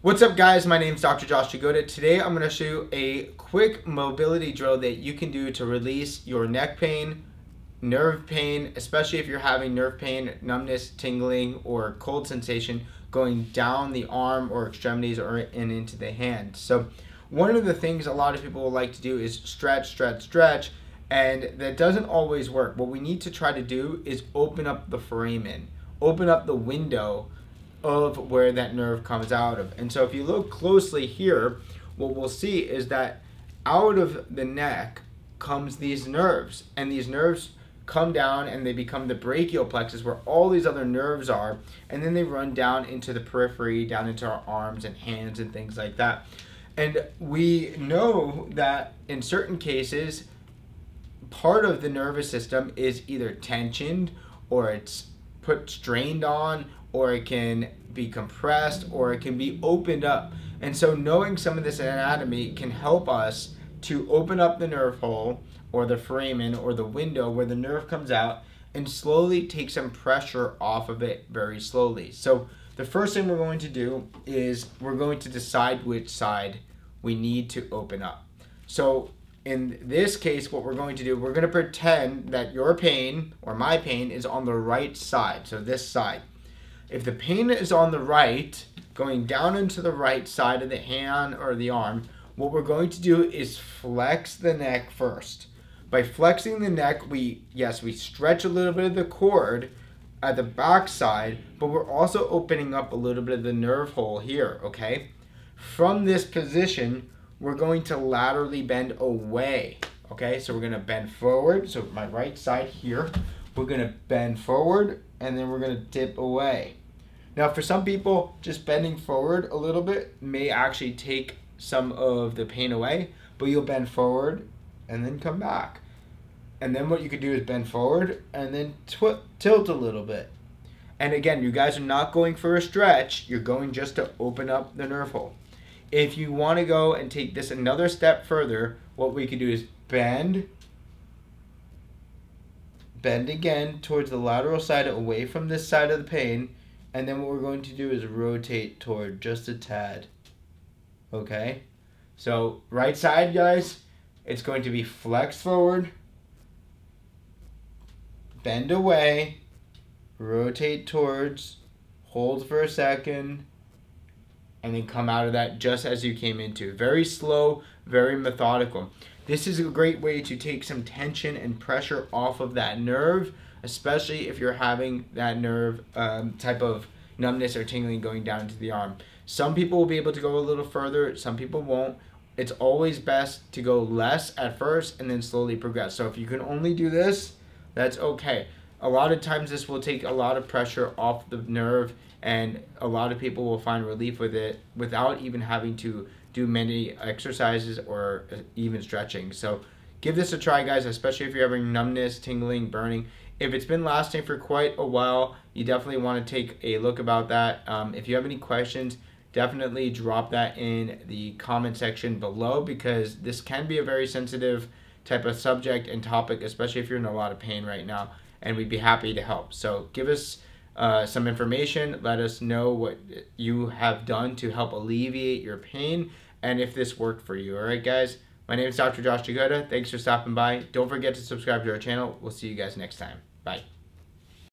What's up guys, my name is Dr. Josh Jagoda. Today I'm going to show you a quick mobility drill that you can do to release your neck pain, nerve pain, especially if you're having nerve pain, numbness, tingling, or cold sensation going down the arm or extremities or into the hand. So one of the things a lot of people will like to do is stretch, and that doesn't always work. What we need to try to do is open up the foramen, open up the window of where that nerve comes out of. And so if you look closely here, what we'll see is that out of the neck comes these nerves, and these nerves come down and they become the brachial plexus where all these other nerves are, and then they run down into the periphery, down into our arms and hands and things like that. And we know that in certain cases, part of the nervous system is either tensioned, or it's put strained on, or it can be compressed, or it can be opened up. And so knowing some of this anatomy can help us to open up the nerve hole or the foramen or the window where the nerve comes out and slowly take some pressure off of it very slowly. So the first thing we're going to do is we're going to decide which side we need to open up. So in this case, what we're going to do, we're going to pretend that your pain or my pain is on the right side, so this side. If the pain is on the right, going down into the right side of the hand or the arm, what we're going to do is flex the neck first. By flexing the neck, we stretch a little bit of the cord at the back side, but we're also opening up a little bit of the nerve hole here, okay? From this position, we're going to laterally bend away, okay? So we're gonna bend forward, so my right side here, we're gonna bend forward, and then we're gonna dip away. Now for some people, just bending forward a little bit may actually take some of the pain away, but you'll bend forward and then come back. And then what you could do is bend forward and then tilt a little bit. And again, you guys are not going for a stretch, you're going just to open up the nerve hole. If you wanna go and take this another step further, what we could do is bend again towards the lateral side away from this side of the pain, and then what we're going to do is rotate toward just a tad. Okay? So right side, guys, it's going to be flex forward, bend away, rotate towards, hold for a second, and then come out of that just as you came into. Very slow, very methodical. This is a great way to take some tension and pressure off of that nerve, especially if you're having that nerve type of numbness or tingling going down into the arm. Some people will be able to go a little further, some people won't. It's always best to go less at first and then slowly progress. So if you can only do this, that's okay. A lot of times this will take a lot of pressure off the nerve, and a lot of people will find relief with it without even having to do many exercises or even stretching. So give this a try, guys, especially if you're having numbness, tingling, burning. If it's been lasting for quite a while, you definitely want to take a look about that. If you have any questions, definitely drop that in the comment section below, because this can be a very sensitive type of subject and topic, especially if you're in a lot of pain right now, and we'd be happy to help. So give us some information, let us know what you have done to help alleviate your pain, and if this worked for you. Alright guys, my name is Dr. Josh Jagoda. Thanks for stopping by. Don't forget to subscribe to our channel. We'll see you guys next time. Bye.